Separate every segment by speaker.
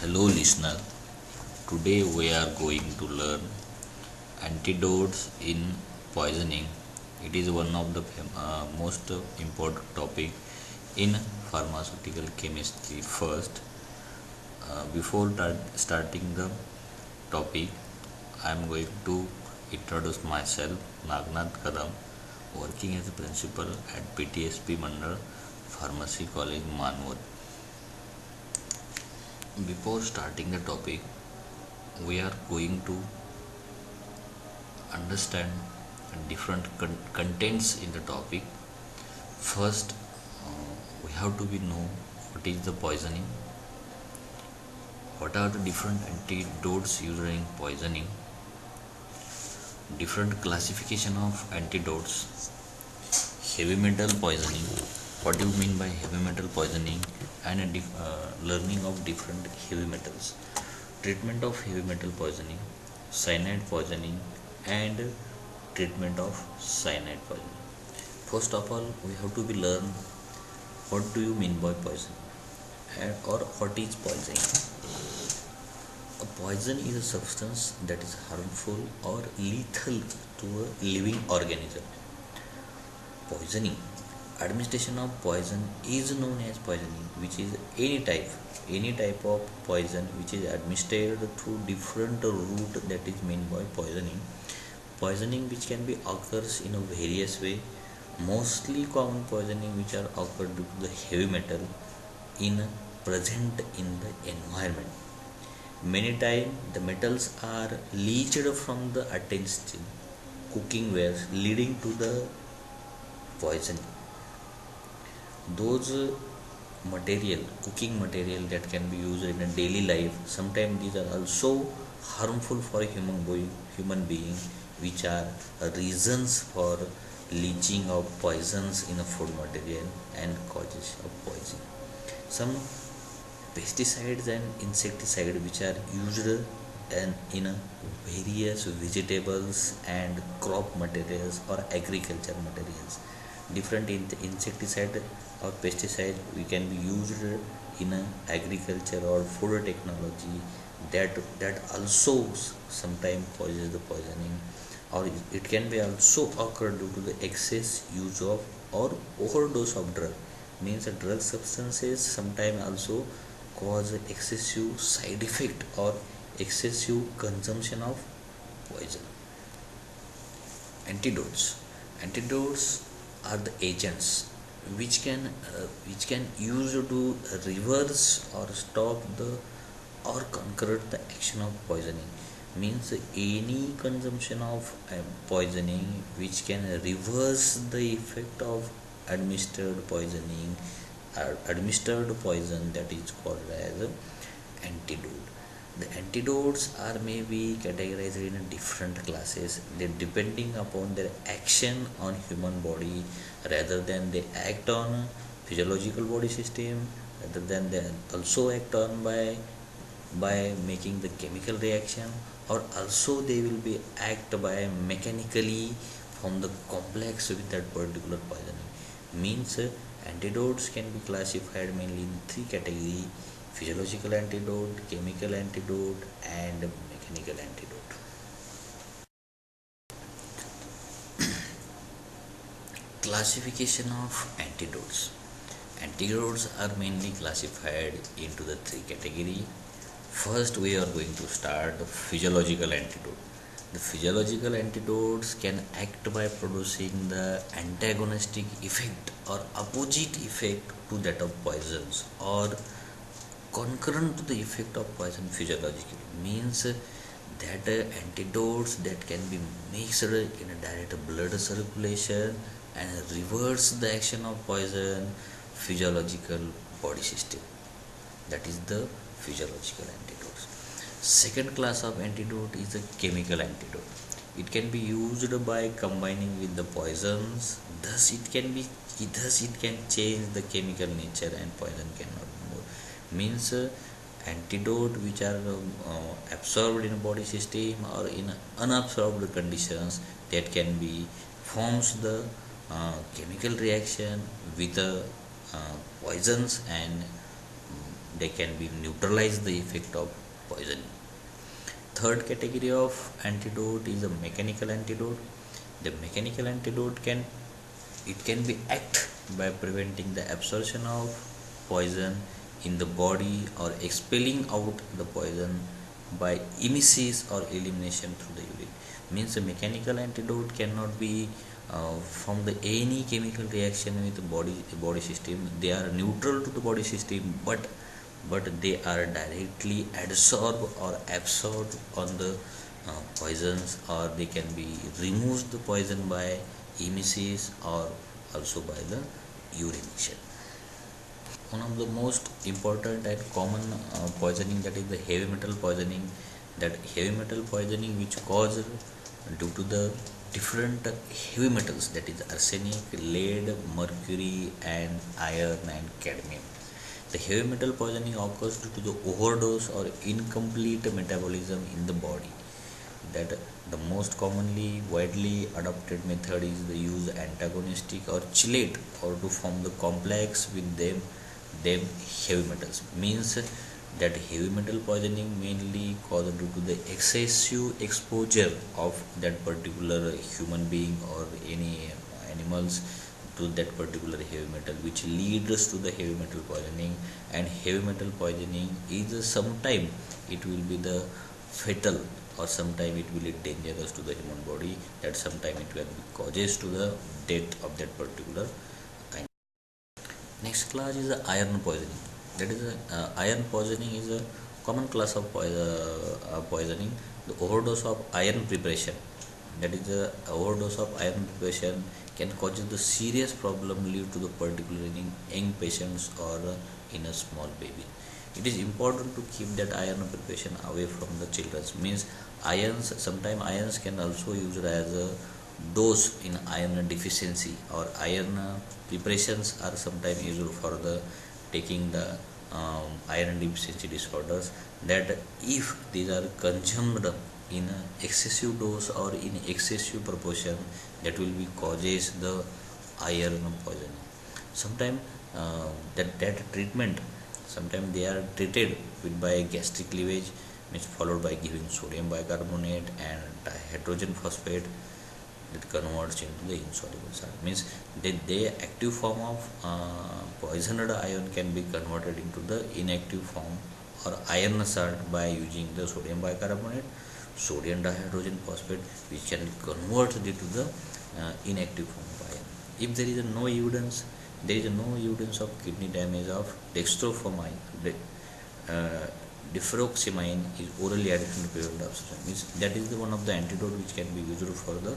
Speaker 1: Hello, listener. Today we are going to learn antidotes in poisoning. It is one of the most important topic in pharmaceutical chemistry. First, before starting the topic, I am going to introduce myself. Nagnath Kadam, working as a principal at PTSP Mandal Pharmacy College, Manwad. Before starting the topic, we are going to understand different contents in the topic. First, we have to be know what is the poisoning, what are the different antidotes used in poisoning, different classification of antidotes, heavy metal poisoning, what do you mean by heavy metal poisoning, and learning of different heavy metals, treatment of heavy metal poisoning, cyanide poisoning, and treatment of cyanide poisoning. First of all, we have to be learn what do you mean by poison or what is poisoning. A poison is a substance that is harmful or lethal to a living organism. Poisoning, administration of poison is known as poisoning, which is any type of poison which is administered through different route, that is meant by poisoning which can be occurs in a various way. Mostly common poisoning which are occurred due to the heavy metal in present in the environment. Many times the metals are leached from the utensil cooking wares, leading to the poison. Those cooking material that can be used in a daily life, sometimes these are also harmful for human being, which are reasons for leaching of poisons in a food material and causes of poison. Some pesticides and insecticides which are used in various vegetables and crop materials or agriculture materials. Different insecticide or pesticide we can be used in agriculture or food technology, that also sometimes causes the poisoning, or it can be also occur due to the excess use of or overdose of drug. Means drug substances sometimes also cause excessive side effect or excessive consumption of poison. Antidotes are the agents which can use to reverse or stop the or conquer the action of poisoning. Means any consumption of poisoning which can reverse the effect of administered poisoning or administered poison, that is called as antidote. The antidotes are maybe categorized in different classes, they depending upon their action on human body, rather than they act on physiological body system, rather than they also act on by making the chemical reaction, or also they will be act by mechanically from the complex with that particular poisoning. Means antidotes can be classified mainly in three categories: physiological antidote, chemical antidote, and mechanical antidote. Classification of antidotes. Antidotes are mainly classified into the three categories. First, we are going to start the physiological antidote. The physiological antidotes can act by producing the antagonistic effect or opposite effect to that of poisons, or concurrent to the effect of poison physiologically. Means that antidotes that can be mixed in a direct blood circulation and reverse the action of poison physiological body system, that is the physiological antidotes. Second class of antidote is the chemical antidote. It can be used by combining with the poisons, thus it can change the chemical nature and poison cannot be more. Means antidote which are absorbed in body system or in unabsorbed conditions, that can be forms the chemical reaction with the poisons and they can be neutralize the effect of poison. Third category of antidote is a mechanical antidote. The mechanical antidote can be act by preventing the absorption of poison in the body or expelling out the poison by emesis or elimination through the urine. Means a mechanical antidote cannot be from the any chemical reaction with the body system. They are neutral to the body system, but they are directly adsorbed or absorbed on the poisons, or they can be removed the poison by emesis or also by the urination. One of the most important and common poisoning, that is the heavy metal poisoning. That heavy metal poisoning which caused due to the different heavy metals, that is arsenic, lead, mercury and iron and cadmium. The heavy metal poisoning occurs due to the overdose or incomplete metabolism in the body. That the most commonly widely adopted method is the use antagonistic or chelate or to form the complex with them heavy metals. Means that heavy metal poisoning mainly caused due to the excessive exposure of that particular human being or any animals to that particular heavy metal, which leads to the heavy metal poisoning. And heavy metal poisoning is sometime it will be the fatal, or sometime it will be dangerous to the human body, that sometime it will be causes to the death of that particular kind. Next class is the iron poisoning. That is iron poisoning is a common class of poisoning. The overdose of iron preparation, that is the overdose of iron preparation can cause the serious problem lead to the particularly in young patients or in a small baby. It is important to keep that iron preparation away from the children. Means irons, sometimes irons can also used as a dose in iron deficiency, or iron preparations are sometimes used for the taking the iron deficiency disorders. That if these are consumed in excessive dose or in excessive proportion, that will be causes the iron poisoning. Sometimes that treatment, sometimes they are treated with by gastric cleavage, means followed by giving sodium bicarbonate and dihydrogen phosphate, that converts into the insoluble salt. Means the active form of poisoned iron can be converted into the inactive form or iron salt by using the sodium bicarbonate, sodium dihydrogen phosphate, which can be converted into the inactive form of iron. If there is no evidence, there is no evidence of kidney damage of dextrophomine. Deferoxamine is orally added to prevent absorption. Means that is the one of the antidote which can be used for the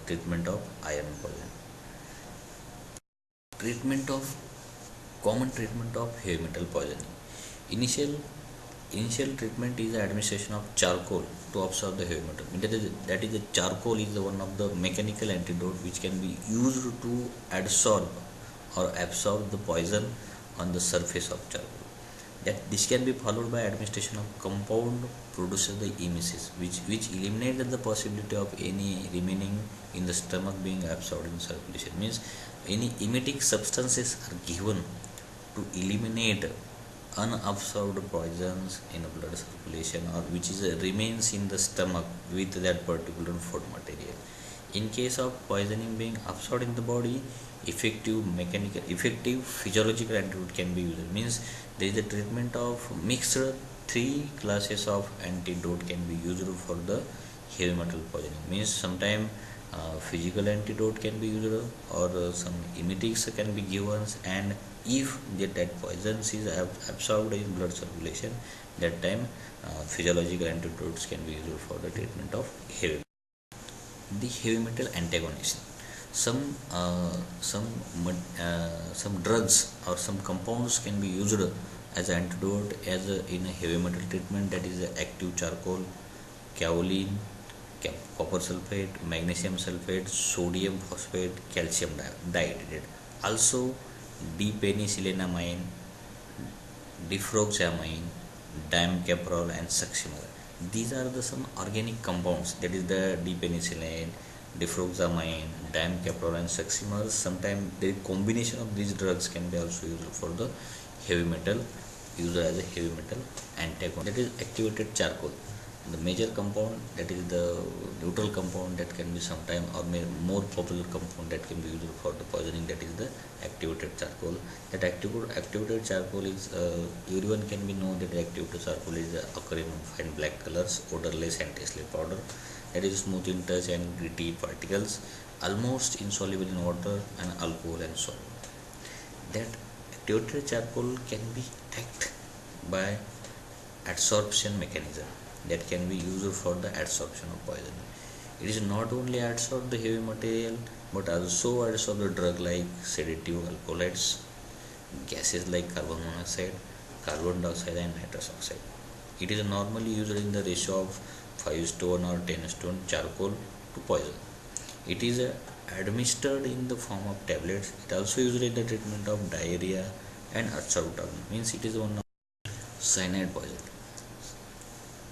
Speaker 1: treatment of iron poison. Common treatment of heavy metal poisoning. Initial treatment is the administration of charcoal to absorb the heavy metal. That is the charcoal is the one of the mechanical antidote which can be used to adsorb or absorb the poison on the surface of charcoal. That this can be followed by administration of compound produces the emesis, which eliminates the possibility of any remaining in the stomach being absorbed in circulation. Means any emetic substances are given to eliminate unabsorbed poisons in blood circulation, or which is remains in the stomach with that particular food material. In case of poisoning being absorbed in the body, effective physiological antidote can be used. Means there is a treatment of mixed three classes of antidote can be used for the heavy metal poisoning. Means sometime physical antidote can be used, or some emetics can be given, and if that poison is absorbed in blood circulation, that time physiological antidotes can be used for the treatment of heavy. The heavy metal antagonist. Some drugs or some compounds can be used as antidote in a heavy metal treatment. That is active charcoal, kaolin, copper sulfate, magnesium sulfate, sodium phosphate, calcium dihydrate. Also D-penicillinamine, difroxamine, diamcaprol and succinyl. These are the some organic compounds, that is the D-penicillin, difroxamine, diamcaprol and succinyl. Sometimes the combination of these drugs can be also used for the heavy metal used as a heavy metal antagonist. That is activated charcoal. The major compound, that is the neutral compound, that can be sometime or more popular compound that can be used for the poisoning, that is the activated charcoal. That activated charcoal is everyone can be know that activated charcoal is occurring in fine black colors, odorless and tasteless powder that is smooth in touch and gritty particles, almost insoluble in water and alcohol and so on. That activated charcoal can be act by adsorption mechanism, that can be used for the adsorption of poison. It is not only adsorb the heavy material but also adsorb the drug like sedative alkaloids, gases like carbon monoxide, carbon dioxide and nitrous oxide. It is normally used in the ratio of 5:1 or 10:1 charcoal to poison. It is administered in the form of tablets. It also used in the treatment of diarrhea and adsorption. Means it is one of cyanide poison.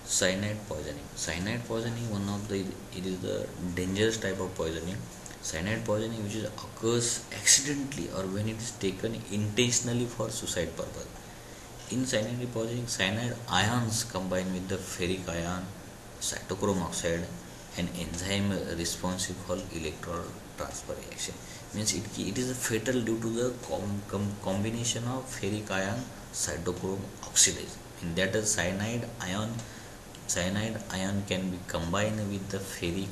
Speaker 1: Cyanide poisoning one of the, it is the dangerous type of poisoning. Cyanide poisoning which occurs accidentally or when it is taken intentionally for suicide purpose. In cyanide poisoning, cyanide ions combine with the ferric ion, cytochrome oxide, an enzyme responsive for electron transfer reaction. Means it is a fatal due to the combination of ferric ion cytochrome oxidase. In that cyanide ion can be combined with the ferric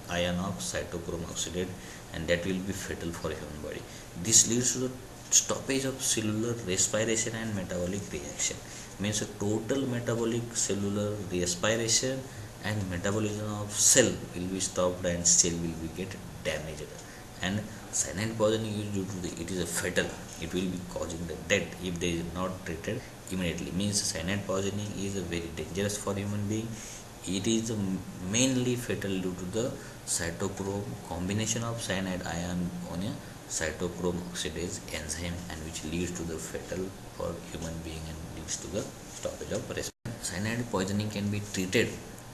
Speaker 1: ion of cytochrome oxidate, and that will be fatal for human body. This leads to the stoppage of cellular respiration and metabolic reaction. Means a total metabolic cellular respiration and metabolism of cell will be stopped and cell will be get damaged. And cyanide poisoning is due to it is a fatal. It will be causing the death if they is not treated immediately. Means cyanide poisoning is a very dangerous for human being. It is mainly fatal due to the cytochrome combination of cyanide ion on a cytochrome oxidase enzyme, and which leads to the fatal for human being and leads to the stoppage of respiration. Cyanide poisoning can be treated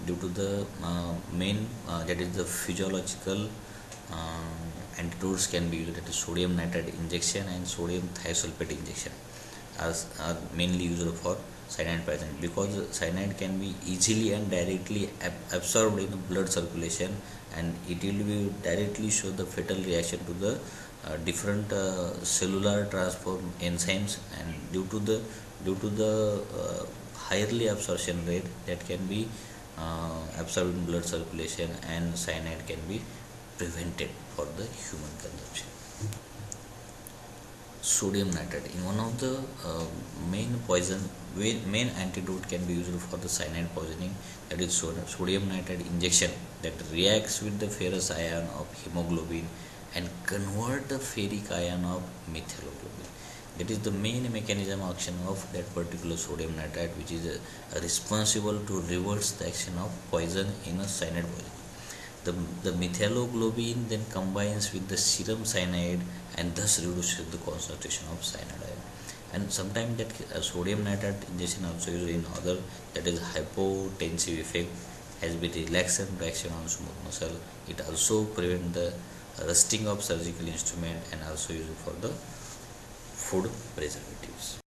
Speaker 1: due to the main that is the physiological antidotes can be used, that is sodium nitrate injection and sodium thiosulfate injection are mainly used for cyanide poisoning, because cyanide can be easily and directly absorbed in the blood circulation, and it will be directly show the fatal reaction to the different cellular transform enzymes, and due to the higherly absorption rate that can be absorbed in blood circulation, and cyanide can be prevented for the human consumption. Sodium nitrate in one of the main antidote can be used for the cyanide poisoning, that is sodium nitrate injection, that reacts with the ferrous ion of hemoglobin and convert the ferric ion of methyloglobin. That is the main mechanism action of that particular sodium nitrate, which is responsible to reverse the action of poison in a cyanide poison. The methyloglobin then combines with the serum cyanide and thus reduces the concentration of cyanide ion. And sometimes that sodium nitrate injection also used in other, that is hypotensive effect, has been relaxant reaction on smooth muscle. It also prevent the rusting of surgical instrument and also used for the food preservatives.